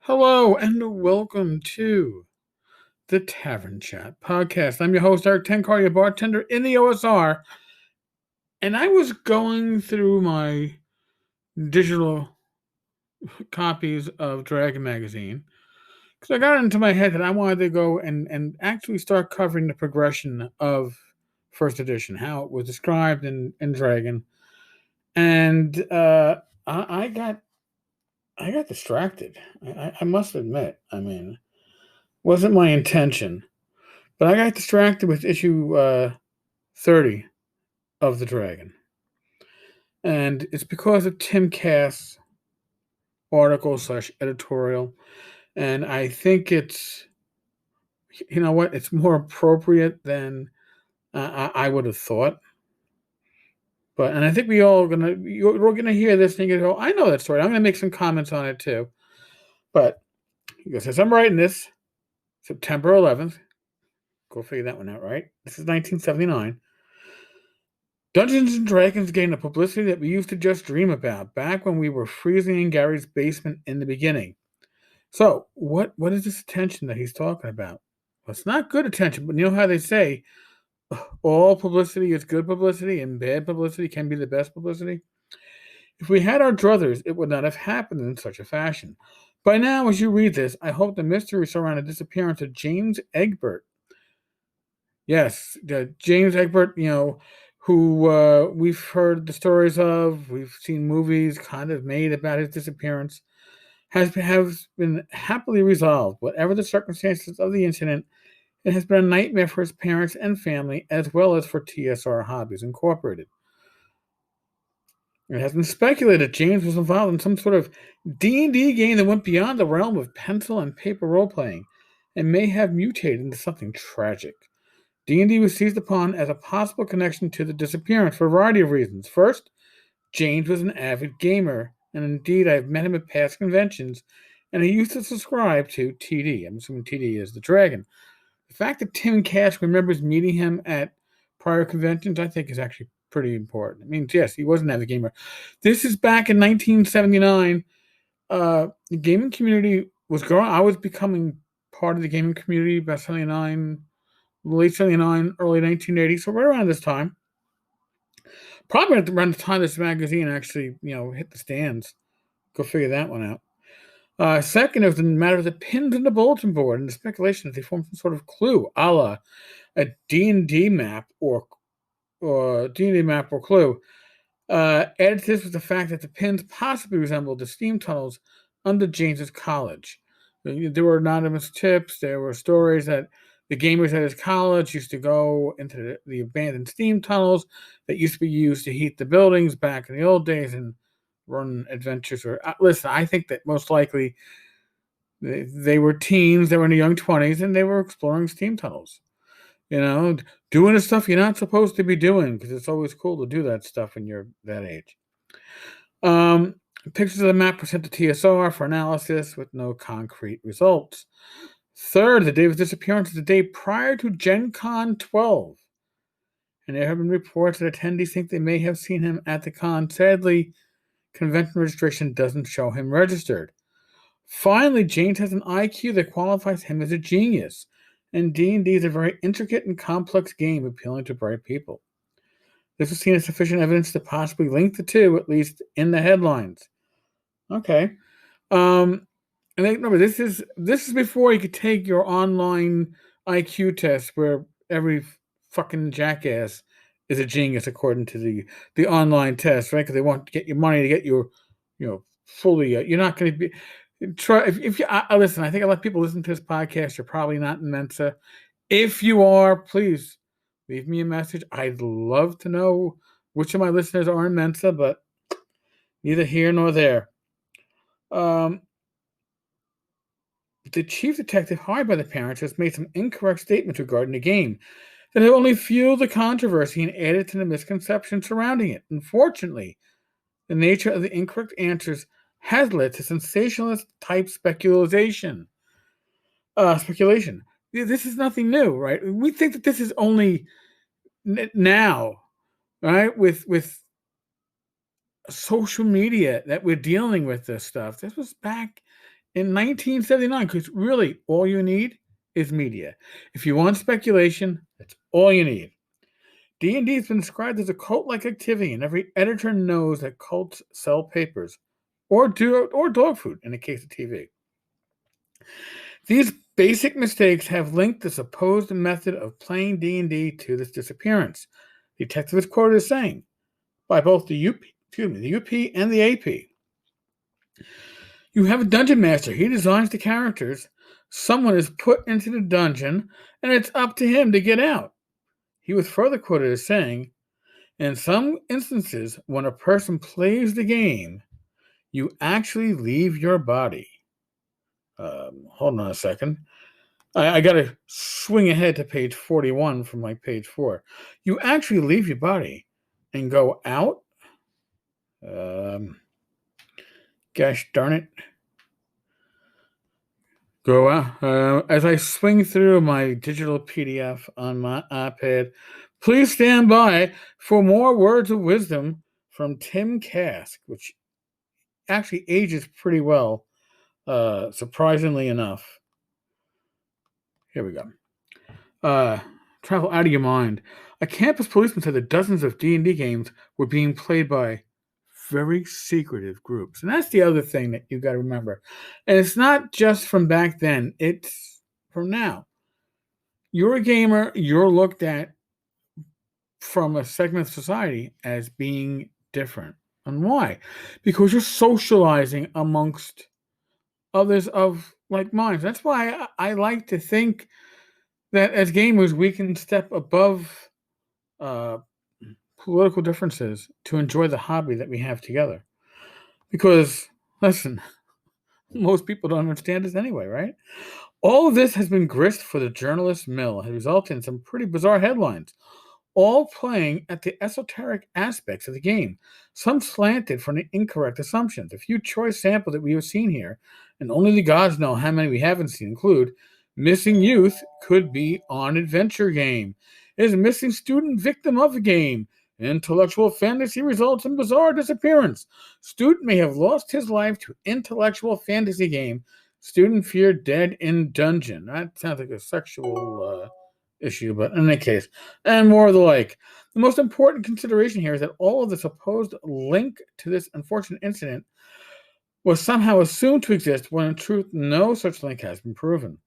Hello and welcome to the Tavern Chat podcast. I'm your host, Eric Tenkar, your bartender in the OSR. And I was going through my digital copies of Dragon Magazine because I got it into my head that I wanted to go and actually start covering the progression of first edition, how it was described in Dragon. And I got distracted. I must admit. I mean, wasn't my intention. But I got distracted with issue 30 of The Dragon. And it's because of Tim Kask's article / editorial. And I think it's, it's more appropriate than I would have thought. And I think we're gonna hear this and you go, I know that story. I'm gonna make some comments on it too. But since I'm writing this, September 11th, go figure that one out, right? This is 1979. Dungeons & Dragons gained a publicity that we used to just dream about back when we were freezing in Gary's basement in the beginning. So, what is this attention that he's talking about? Well, it's not good attention, but you know how they say all publicity is good publicity and bad publicity can be the best publicity? If we had our druthers, it would not have happened in such a fashion. By now, as you read this, I hope the mystery surrounding the disappearance of James Egbert. Yes, James Egbert, who we've heard the stories of, we've seen movies kind of made about his disappearance, has been happily resolved. Whatever the circumstances of the incident, it has been a nightmare for his parents and family, as well as for TSR Hobbies Incorporated. It has been speculated James was involved in some sort of D&D game that went beyond the realm of pencil and paper role-playing, and may have mutated into something tragic. D&D was seized upon as a possible connection to the disappearance for a variety of reasons. First, James was an avid gamer, and indeed I've met him at past conventions, and he used to subscribe to TD. I'm assuming TD is the Dragon. The fact that Tim Kask remembers meeting him at prior conventions, I think, is actually pretty important. I mean, yes, he was an avid gamer. This is back in 1979. The gaming community was growing. I was becoming part of the gaming community about 79, late 79, early 1980, so right around this time. Probably around the time this magazine actually, hit the stands. Go figure that one out. Second, it was the matter of the pins in the bulletin board and the speculation that they formed some sort of clue, a la a D&D map or D&D map or clue. Added to this was the fact that the pins possibly resembled the steam tunnels under James's college. There were anonymous tips. There were stories that the gamers at his college used to go into the abandoned steam tunnels that used to be used to heat the buildings back in the old days and run adventures. Listen, I think that most likely they were teens, they were in their young 20s, and they were exploring steam tunnels. Doing the stuff you're not supposed to be doing, because it's always cool to do that stuff when you're that age. Pictures of the map were sent to TSR for analysis with no concrete results. Third, the day of his disappearance is the day prior to Gen Con 12. And there have been reports that attendees think they may have seen him at the con. Sadly, convention registration doesn't show him registered. Finally, James has an IQ that qualifies him as a genius. And D&D is a very intricate and complex game appealing to bright people. This was seen as sufficient evidence to possibly link the two, at least in the headlines. Okay. And remember, this is before you could take your online IQ test, where every fucking jackass is a genius according to the online test, right? Because they want to get your money to get you, fully. You're not going to be. Try if you listen. I think a lot of people listen to this podcast. You're probably not in Mensa. If you are, please leave me a message. I'd love to know which of my listeners are in Mensa, but neither here nor there. The chief detective hired by the parents has made some incorrect statements regarding the game that have only fueled the controversy and added to the misconception surrounding it. Unfortunately, the nature of the incorrect answers has led to sensationalist-type speculation. This is nothing new, right? We think that this is only now, right? With social media that we're dealing with this stuff. This was back in 1979, because really all you need is media. If you want speculation, that's all you need. D&D has been described as a cult-like activity, and every editor knows that cults sell papers or dog food in the case of TV. These basic mistakes have linked the supposed method of playing D&D to this disappearance. The detective is quoted as saying, by both the UP and the AP, "You have a dungeon master. He designs the characters. Someone is put into the dungeon, and it's up to him to get out." He was further quoted as saying, "In some instances, when a person plays the game, you actually leave your body." Hold on a second. I got to swing ahead to page 41 from like page 4. You actually leave your body and go out. Gosh darn it. Go out. As I swing through my digital PDF on my iPad, please stand by for more words of wisdom from Tim Kask, which actually ages pretty well, surprisingly enough. Here we go. Travel out of your mind. A campus policeman said that dozens of D&D games were being played by very secretive groups. And that's the other thing that you got to remember. And it's not just from back then, it's from now. You're a gamer, you're looked at from a segment of society as being different. And why? Because you're socializing amongst others of like minds. That's why I like to think that as gamers, we can step above political differences to enjoy the hobby that we have together. Because, listen, most people don't understand this anyway, right? All of this has been grist for the journalist mill, has resulted in some pretty bizarre headlines, all playing at the esoteric aspects of the game, some slanted from the incorrect assumptions. A few choice samples that we have seen here, and only the gods know how many we haven't seen, include missing youth could be on adventure game, is a missing student victim of the game, intellectual fantasy results in bizarre disappearance, student may have lost his life to intellectual fantasy game, student feared dead in dungeon. That sounds like a sexual issue, but in any case, and more of the like. The most important consideration here is that all of the supposed link to this unfortunate incident was somehow assumed to exist when in truth no such link has been proven.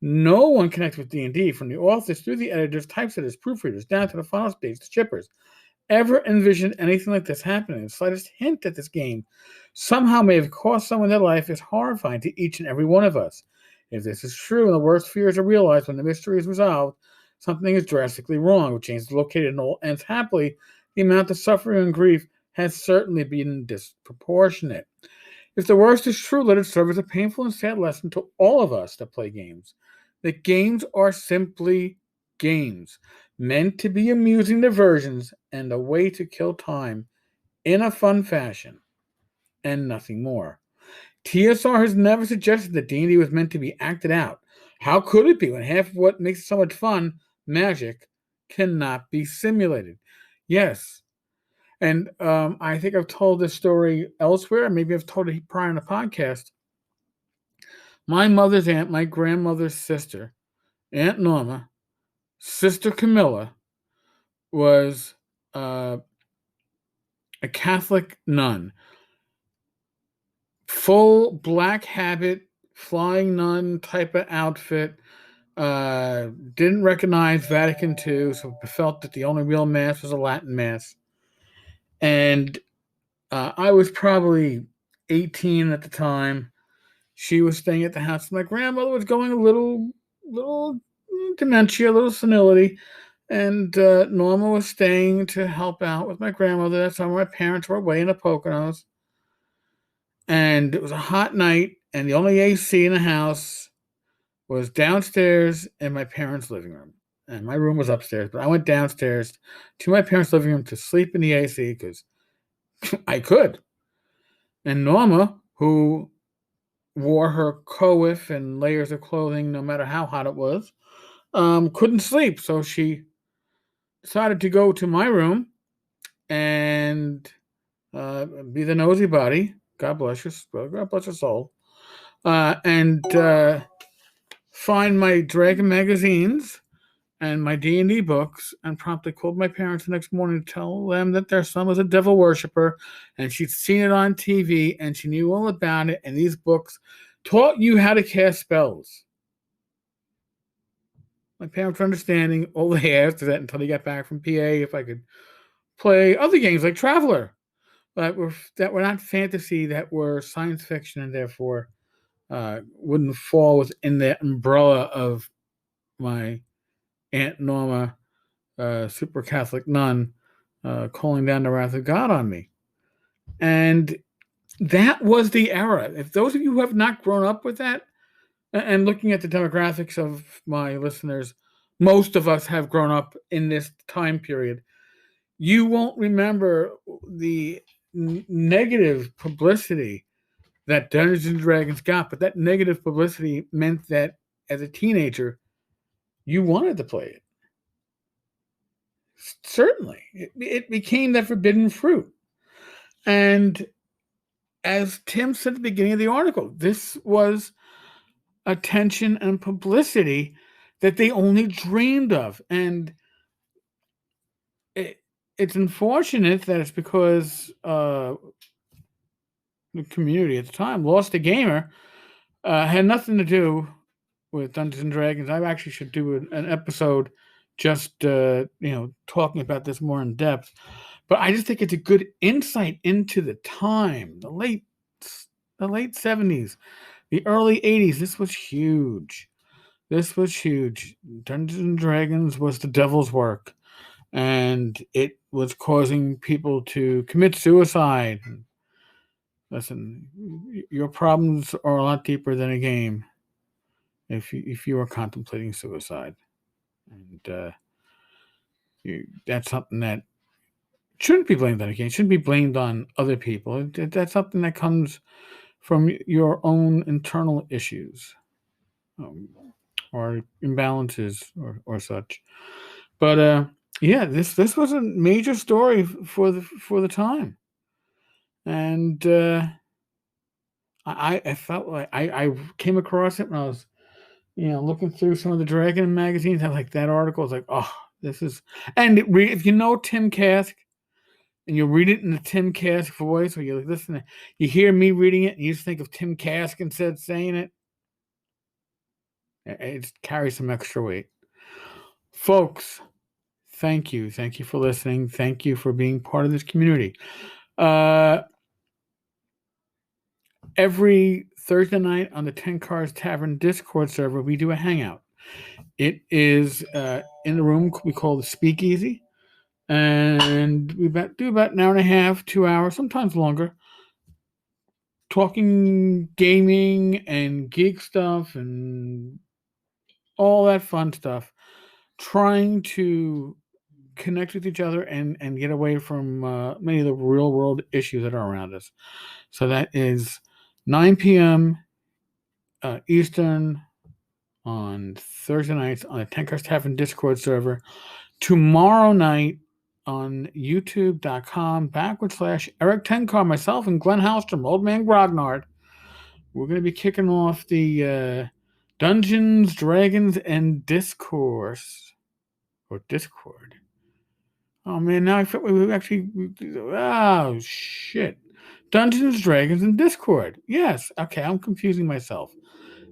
No one connected with D&D, from the authors through the editors, typesetters, proofreaders, down to the final stage, the shippers, ever envisioned anything like this happening. The slightest hint that this game somehow may have cost someone their life is horrifying to each and every one of us. If this is true and the worst fears are realized when the mystery is resolved, something is drastically wrong. If change is located and all ends happily, the amount of suffering and grief has certainly been disproportionate. If the worst is true, let it serve as a painful and sad lesson to all of us that play games. That games are simply games, meant to be amusing diversions and a way to kill time in a fun fashion, and nothing more. TSR has never suggested that D&D was meant to be acted out. How could it be when half of what makes it so much fun, magic, cannot be simulated? Yes. And I think I've told this story elsewhere. Maybe I've told it prior in the podcast. My mother's aunt, my grandmother's sister, Aunt Norma, Sister Camilla, was a Catholic nun. Full black habit, flying nun type of outfit. Didn't recognize Vatican II, so felt that the only real Mass was a Latin Mass. And I was probably 18 at the time. She was staying at the house. My grandmother was going a little dementia, a little senility. And Norma was staying to help out with my grandmother. That's how my parents were away in the Poconos. And it was a hot night, and the only AC in the house was downstairs in my parents' living room. And my room was upstairs, but I went downstairs to my parents' living room to sleep in the AC because I could. And Norma, who wore her coif and layers of clothing no matter how hot it was, couldn't sleep. So she decided to go to my room and be the nosy body. God bless your soul. and find my Dragon magazines and my D&D books, and promptly called my parents the next morning to tell them that their son was a devil worshiper, and she'd seen it on TV, and she knew all about it, and these books taught you how to cast spells. My parents were understanding. All they asked is that until they got back from PA, if I could play other games like Traveler, that were not fantasy, that were science fiction, and therefore wouldn't fall within the umbrella of my Aunt Norma, super Catholic nun, calling down the wrath of God on me. And that was the era. If those of you who have not grown up with that, and looking at the demographics of my listeners, most of us have grown up in this time period. You won't remember the negative publicity that Dungeons and Dragons got, but that negative publicity meant that as a teenager, you wanted to play it. Certainly. It became that forbidden fruit. And as Tim said at the beginning of the article, this was attention and publicity that they only dreamed of. And it's unfortunate that it's because the community at the time, Lost a Gamer, had nothing to do with Dungeons and Dragons. I actually should do an episode just talking about this more in depth. But I just think it's a good insight into the time, the late 70s, the early 80s. This was huge. Dungeons and Dragons was the devil's work, and it was causing people to commit suicide. Listen, your problems are a lot deeper than a game if you are contemplating suicide. And that's something that shouldn't be blamed on a game. It shouldn't be blamed on other people. That's something that comes from your own internal issues or imbalances or such. But this was a major story for the time, and I felt like I came across it when I was looking through some of the Dragon magazines. I was like, that article was like, oh, this is, and if you know Tim Kask, and you read it in the Tim Kask voice, or you listen, you hear me reading it, and you just think of Tim Kask instead saying it. It carries some extra weight. Folks, thank you. Thank you for listening. Thank you for being part of this community. Every Thursday night on the Tenkar's Tavern Discord server, we do a hangout. It is in the room we call the Speakeasy. And we do about an hour and a half, 2 hours, sometimes longer, talking gaming and geek stuff and all that fun stuff, trying to connect with each other and get away from many of the real world issues that are around us. So that is 9 p.m. Eastern on Thursday nights on the Tenkar's Tavern Discord server. Tomorrow night on youtube.com/Eric Tenkar, myself and Glenn Hallstrom, Old Man Grognard. We're going to be kicking off the Dungeons, Dragons, and Discourse. Or Discord. Oh, man, now I feel we actually... Oh, shit. Dungeons, Dragons, and Discord. Yes. Okay, I'm confusing myself.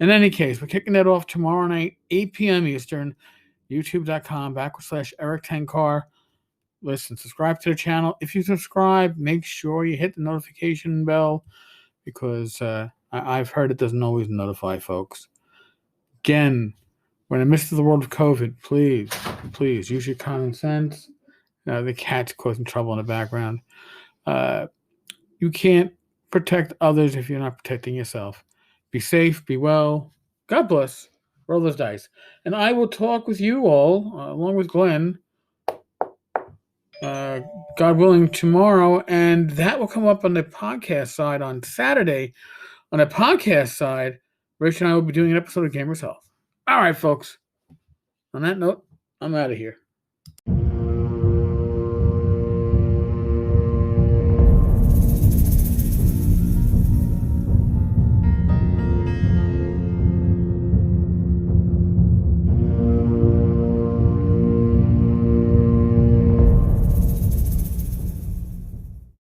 In any case, we're kicking that off tomorrow night, 8 p.m. Eastern, youtube.com/Eric Tenkar. Listen, subscribe to the channel. If you subscribe, make sure you hit the notification bell, because I've heard it doesn't always notify folks. Again, when in the midst of the world of COVID, please use your common sense. The cat's causing trouble in the background. You can't protect others if you're not protecting yourself. Be safe, be well. God bless. Roll those dice. And I will talk with you all, along with Glenn, God willing, tomorrow, and that will come up on the podcast side on Saturday. On the podcast side, Rich and I will be doing an episode of Gamer's Health. All right, folks. On that note, I'm out of here.